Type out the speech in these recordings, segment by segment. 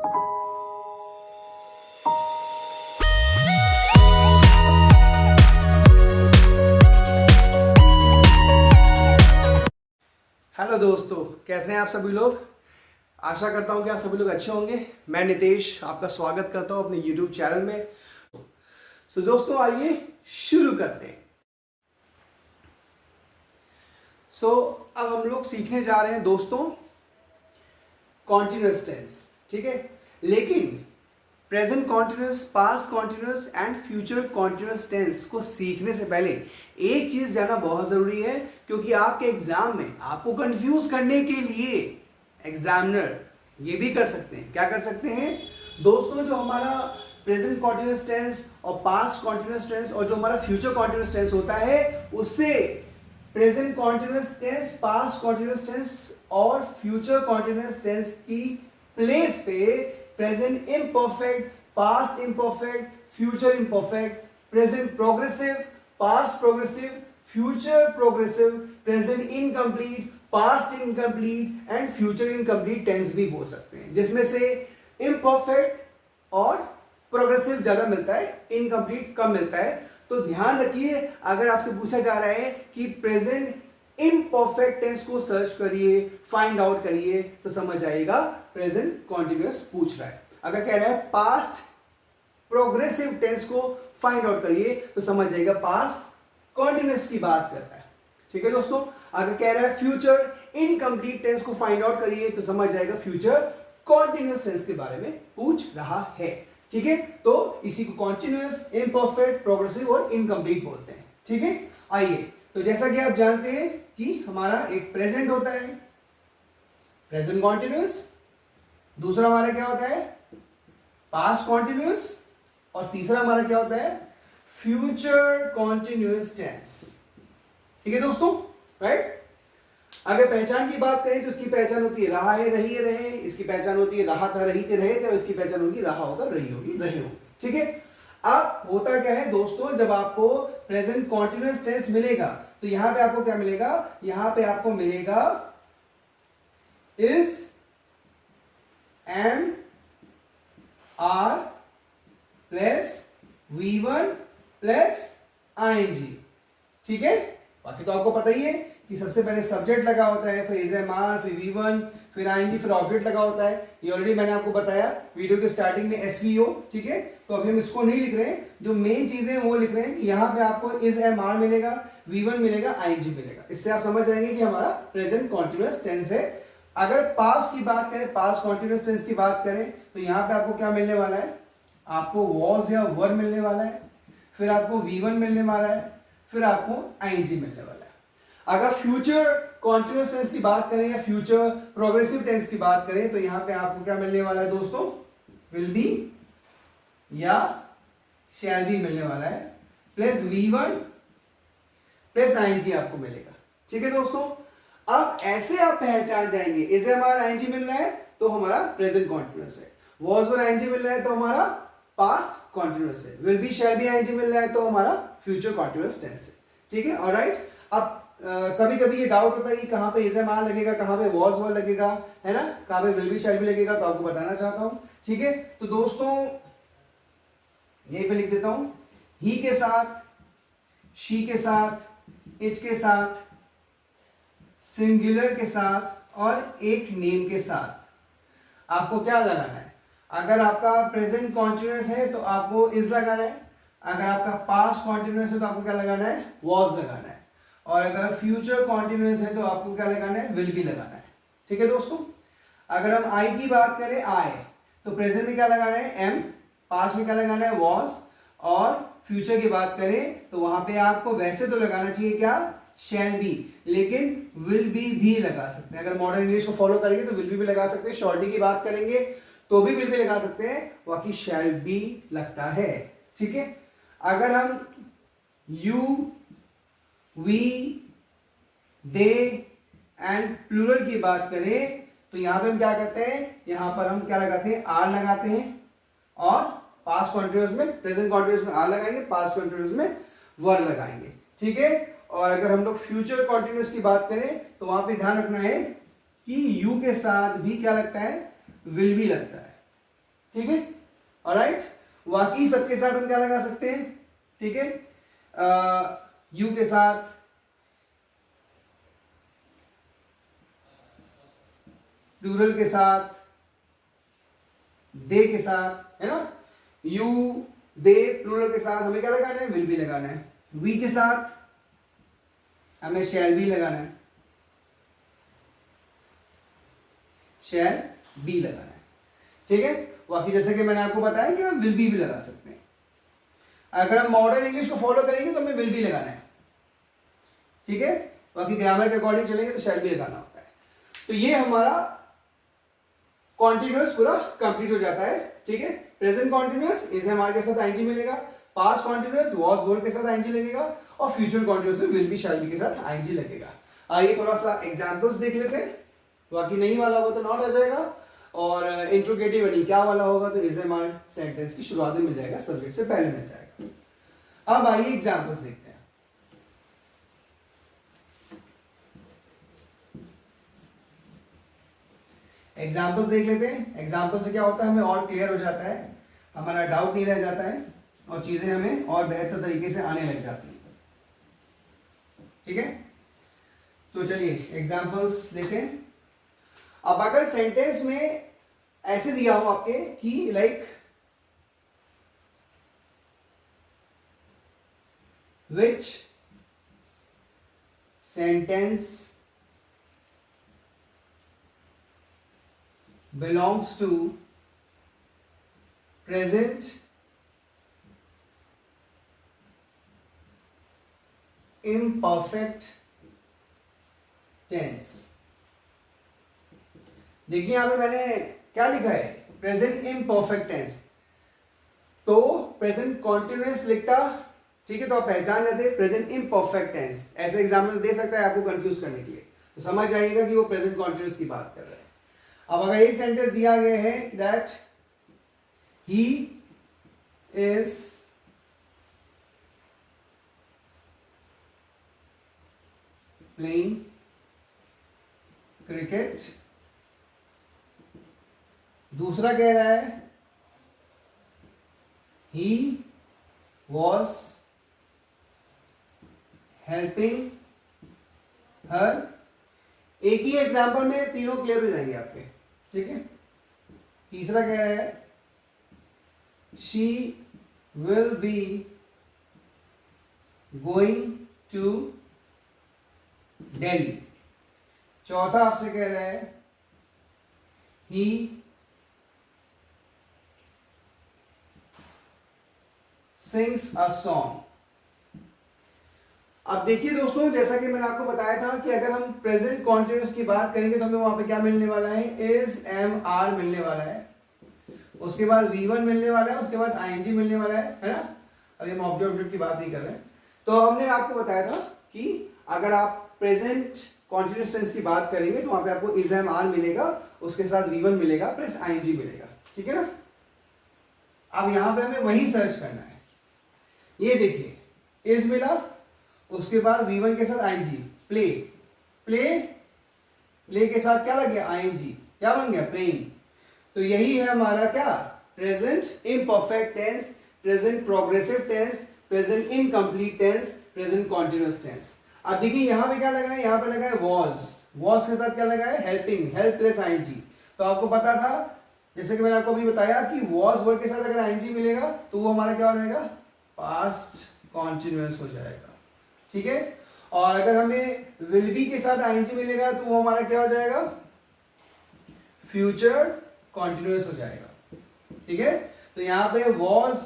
Hello दोस्तों, कैसे हैं आप सभी लोग। आशा करता हूं कि आप सभी लोग अच्छे होंगे। मैं नितेश आपका स्वागत करता हूं अपने YouTube चैनल में। दोस्तों आइए शुरू करते हैं। अब हम लोग सीखने जा रहे हैं दोस्तों कॉन्टिन्यूअस टेंस, ठीक है। लेकिन present continuous, past continuous and future continuous tense को सीखने से पहले एक चीज जानना बहुत जरूरी है, क्योंकि आपके एग्जाम में आपको कंफ्यूज करने के लिए एग्जामिनर ये भी कर सकते हैं। क्या कर सकते हैं दोस्तों, जो हमारा प्रेजेंट कॉन्टिन्यूअस टेंस और पास्ट कॉन्टिन्यूअस टेंस और जो हमारा फ्यूचर कॉन्टिन्यूअस टेंस होता है, उससे present continuous tense, past continuous tense और फ्यूचर कॉन्टिन्यूअस टेंस की प्लेस पे present imperfect, past imperfect, future imperfect, present progressive, past progressive, future progressive, present incomplete, past incomplete and future incomplete tense भी बोल सकते हैं, जिसमें से इम्परफेक्ट और प्रोग्रेसिव ज्यादा मिलता है, इनकम्प्लीट कम मिलता है। तो ध्यान रखिए, अगर आपसे पूछा जा रहा है कि प्रेजेंट इम्परफेक्ट टेंस को सर्च करिए, फाइंड आउट करिए, तो समझ आएगा प्रेजेंट कॉन्टिन्यूअस पूछ रहा है। अगर कह रहा है पास्ट प्रोग्रेसिव टेंस को फाइंड आउट करिए, तो समझ जाएगा पास्ट कॉन्टिन्यूअस की बात कर रहा है, ठीक है दोस्तों। अगर कह रहा है फ्यूचर इनकम्प्लीट टेंस को फाइंड आउट करिए, तो समझ जाएगा फ्यूचर कॉन्टिन्यूअस टेंस के बारे में पूछ रहा है, ठीक है। तो इसी को कॉन्टिन्यूअस, इम्परफेक्ट, प्रोग्रेसिव और इनकम्प्लीट बोलते हैं, ठीक है। आइए, तो जैसा कि आप जानते हैं कि हमारा एक प्रेजेंट होता है, प्रेजेंट कॉन्टिन्यूअस, दूसरा हमारा क्या होता है पास्ट कॉन्टिन्यूअस, और तीसरा हमारा क्या होता है फ्यूचर कॉन्टिन्यूअस टेंस, ठीक है दोस्तों, राइट। अगर पहचान की बात करें तो इसकी पहचान होती है रहा है, रही है, रहे। इसकी पहचान होती है रहा था, रही थे, रहे थे। और इसकी पहचान होगी रहा होगा, रही होगी, रहे हो, ठीक है। अब होता क्या है दोस्तों, जब आपको प्रेजेंट कॉन्टिन्यूअस टेंस मिलेगा, तो यहां पे आपको क्या मिलेगा, यहां पे आपको मिलेगा is, am, are plus V1 plus ING, ठीक है। बाकी तो आपको पता ही है कि सबसे पहले सब्जेक्ट लगा होता है, फिर इज, एम, आर, फिर V1, फिर ING, फिर ऑब्जेक्ट लगा होता है। ये ऑलरेडी मैंने आपको बताया वीडियो के स्टार्टिंग में, SVO, ठीक है। तो अभी हम इसको नहीं लिख रहे हैं, जो मेन चीजें वो लिख रहे हैं कि यहाँ पे आपको इज, एम, आर मिलेगा, V1 मिलेगा, ING मिलेगा। इससे आप समझ जाएंगे कि हमारा प्रेजेंट कॉन्टिन्यूअस टेंस है। अगर पास्ट की बात करें, पास्ट कॉन्टिन्यूअस टेंस की बात करें, तो यहाँ पे आपको क्या मिलने वाला है, आपको वॉज या वर मिलने वाला है, फिर आपको V1 मिलने वाला है, फिर आपको ING मिलने वाला है। अगर फ्यूचर कॉन्टिन्यूअस टेंस की बात करें या फ्यूचर प्रोग्रेसिव टेंस की बात करें, तो यहां पे आपको क्या मिलने वाला है दोस्तों, विल बी या शैल बी मिलने वाला है, प्लस V1 प्लस ING आपको मिलेगा, ठीक है दोस्तों। अब ऐसे आप पहचान जाएंगे, इज, एम, आर, ING मिल रहा है तो हमारा प्रेजेंट कॉन्टिन्यूअस है, वॉज वर ING मिल रहा है तो हमारा पास्ट कॉन्टिन्यूअस है, will be, shall be, ING मिल रहा है तो हमारा फ्यूचर कॉन्टिन्यूअस टेंस है, ठीक है। ऑलराइट। अब कभी कभी ये डाउट होता है कि कहां पे इज, एम, आर लगेगा, कहां पे वॉज वर लगेगा, है ना, कहां पे विल बी, शैल बी लगेगा, तो आपको बताना चाहता हूं, ठीक है। तो दोस्तों यहीं पे लिख देता हूं, ही के साथ, शी के साथ, इट के साथ, सिंगुलर के साथ और एक नेम के साथ आपको क्या लगाना है। अगर आपका प्रेजेंट कॉन्टिन्यूअस है तो आपको इज लगाना है, अगर आपका पास्ट कॉन्टिन्यूअस है तो आपको क्या लगाना है, वॉज लगाना है, और अगर फ्यूचर कॉन्टिन्यूअस है तो आपको क्या लगाना है, विल बी लगाना है, ठीक है दोस्तों। अगर हम आई की बात करें, आई, तो प्रेजेंट में क्या लगाना है, एम, पास्ट में क्या लगाना है, वॉज, और फ्यूचर की बात करें तो वहां पे आपको वैसे तो लगाना चाहिए क्या, शैल बी, लेकिन विल बी भी लगा सकते हैं। अगर मॉडर्न इंग्लिश को फॉलो करेंगे तो विल बी भी लगा सकते हैं, शॉर्टी की बात करेंगे तो भी विल बी लगा सकते हैं, बाकी शैल बी लगता है, ठीक है। अगर हम you, we, they and plural की बात करें तो यहां पे हम क्या करते हैं, यहां पर हम क्या लगाते हैं, आर लगाते हैं, और पास्ट कॉन्टिन्यूअस में, प्रेजेंट कॉन्टिन्यूअस में आर लगाएंगे, पास्ट कॉन्टिन्यूअस में वर लगाएंगे, ठीक है। और अगर हम लोग फ्यूचर कॉन्टिन्यूअस की बात करें तो वहां पे ध्यान रखना है कि यू के साथ भी क्या लगता है, विल भी लगता है, ठीक है, ऑलराइट। बाकी सबके साथ हम क्या लगा सकते हैं, ठीक है, यू के साथ, प्लूरल के साथ, दे के साथ, है ना, यू दे प्लूरल के साथ हमें क्या लगाना है, विल बी लगाना है। वी के साथ हमें शैल बी लगाना है, शैल बी लगाना है, ठीक है। बाकी जैसे कि मैंने आपको बताया कि हम विल बी भी लगा सकते हैं। अगर हम मॉडर्न इंग्लिश को फॉलो करेंगे तो हमें विल बी लगाना है, ठीक है। बाकी ग्रामर के अकॉर्डिंग चलेंगे तो शैल बी लगाना होता है। तो ये हमारा कॉन्टिन्यूअस पूरा कंप्लीट हो जाता है, ठीक है। प्रेजेंट कॉन्टिन्यूअस इज हमारे के साथ आईएनजी मिलेगा, पास्ट कॉन्टिन्यूअस वाज वर्ड के साथ आईएनजी लगेगा, और फ्यूचर कॉन्टिन्यूअस में विल बी शैल बी के साथ आईएनजी लगेगा। आइए थोड़ा सा एग्जांपल्स देख लेते हैं। बाकी नहीं वाला होगा तो नॉट आ जाएगा, और इंट्रोगेटिव नहीं क्या वाला होगा तो इज हमारे सेंटेंस की शुरुआत में मिल जाएगा, सब्जेक्ट से पहले मिल जाएगा। अब आइए एग्जांपल्स देखते हैं। एग्जाम्पल्स देख लेते हैं। एग्जाम्पल से क्या होता है, हमें और क्लियर हो जाता है, हमारा डाउट नहीं रह जाता है, और चीजें हमें और बेहतर तरीके से आने लग जाती हैं, ठीक है। तो चलिए एग्जाम्पल्स देखें। अब अगर सेंटेंस में ऐसे दिया हो आपके कि like which sentence belongs to present imperfect tense। देखिए यहां पे मैंने क्या लिखा है, प्रेजेंट इम्परफेक्ट टेंस, तो प्रेजेंट कॉन्टिन्यूअस लिखता, ठीक है, तो आप पहचान लेते प्रेजेंट इम्परफेक्ट टेंस। ऐसे एग्जाम्पल दे सकता है आपको कंफ्यूज करने के लिए, तो समझ जाइएगा कि वो प्रेजेंट कॉन्टिन्यूअस की बात कर रहा है। अब अगर एक सेंटेंस दिया गया है that he is playing cricket, दूसरा कह रहा है ही वॉज हेल्पिंग हर। एक ही एग्जाम्पल में तीनों क्लियर हो जाएंगे आपके, ठीक है। तीसरा कह रहा है she will be going to Delhi. चौथा आपसे कह रहा है ही सिंग्स अ सॉन्ग। अब देखिए दोस्तों, जैसा कि मैंने आपको बताया था कि अगर हम प्रेजेंट कॉन्टिन्यूअस की बात करेंगे तो हमें वहां पे क्या मिलने वाला है, इज एम आर मिलने वाला है, उसके बाद V1 मिलने वाला है, उसके बाद आईएनजी मिलने वाला है ना। अभी हम ऑब्जेक्ट की बात नहीं कर रहे हैं। तो हमने आपको बताया था कि अगर आप प्रेजेंट कॉन्टिन्यूअस टेंस की बात करेंगे तो वहां पे आपको इज एम आर मिलेगा, उसके साथ V1 मिलेगा प्लस आईएनजी मिलेगा, ठीक है ना। अब यहां पे हमें वही सर्च करना है। ये देखिए इज मिला, उसके बाद V1 के साथ आईएनजी, प्ले प्ले प्ले के साथ क्या लग गया, आईएनजी, क्या बन गया, प्लेइंग। तो यही है हमारा क्या, present imperfect tense, present progressive tense, present incomplete tense, present continuous tense. अब देखिए यहां पे क्या लगा है, यहां पे लगा है वॉज, वॉज के साथ क्या लगा है, हेल्पिंग, हेल्प प्लस आईएनजी। तो आपको पता था, जैसे कि मैंने आपको अभी बताया कि वॉज वर्ड के साथ अगर आईएनजी मिलेगा तो वो हमारा क्या हो जाएगा, पास्ट कॉन्टिन्यूअस हो जाएगा, ठीक है। और अगर हमें विल बी के साथ आईएनजी मिलेगा तो वो हमारा क्या हो जाएगा, फ्यूचर कॉन्टिन्यूअस हो जाएगा, ठीक है। तो यहाँ पे वॉज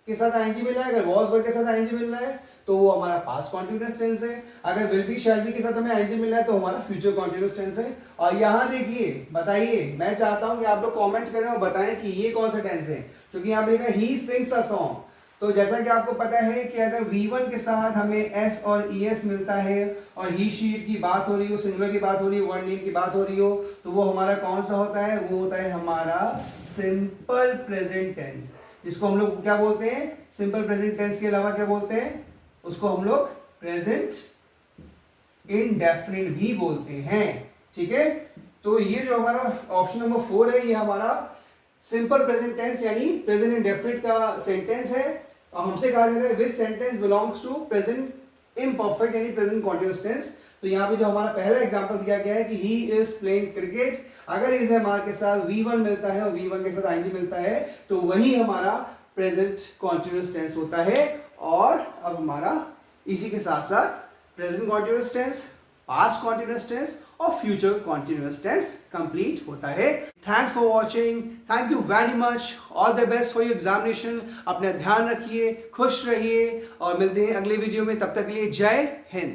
के साथ आईएनजी मिला है, अगर वॉज वर्ड के साथ आईएनजी मिल रहा है तो वो हमारा पास्ट कॉन्टिन्यूअस टेंस है। अगर विल बी शैल बी के साथ हमें आईएनजी मिल रहा है तो हमारा फ्यूचर कॉन्टिन्यूअस टेंस है। और यहाँ देखिए, बताइए, मैं चाहता हूँ कि आप लोग कमेंट करें और बताएं कि ये कौन सा टेंस है, क्योंकि यहाँ पे लिखा है ही सिंग्स अ सॉन्ग। तो जैसा कि आपको पता है कि अगर V1 के साथ हमें S और ES मिलता है और ही शीट की बात हो रही हो, सिंगुलर की बात हो रही हो, वर्ड नेम की बात हो रही हो, तो वो हमारा कौन सा होता है, वो होता है हमारा सिंपल प्रेजेंट टेंस, जिसको हम लोग क्या बोलते हैं, सिंपल प्रेजेंट टेंस के अलावा क्या बोलते हैं, उसको हम लोग प्रेजेंट इंडेफिनिट भी बोलते हैं, ठीक है। तो ये जो हमारा ऑप्शन नंबर 4 है, ये हमारा सिंपल प्रेजेंट टेंस यानी प्रेजेंट इंडेफिनिट का सेंटेंस है, और हमसे कहा जा रहा है which sentence belongs to present imperfect यानी प्रेजेंट कॉन्टिन्यूअस टेंस। तो यहाँ पे जो हमारा पहला एग्जांपल दिया गया है कि ही इज प्लेइंग क्रिकेट, अगर इज हमारे के साथ V1 मिलता है और V1 के साथ ing मिलता है तो वही हमारा प्रेजेंट कॉन्टिन्यूअस टेंस होता है। और अब हमारा इसी के साथ साथ present continuous tense, past continuous tense और फ्यूचर कॉन्टिन्यूअस टेंस कंप्लीट होता है। Thanks for watching, thank you very much, all the best for your examination. अपना ध्यान रखिए, खुश रहिए और मिलते हैं अगले वीडियो में, तब तक के लिए जय हिंद।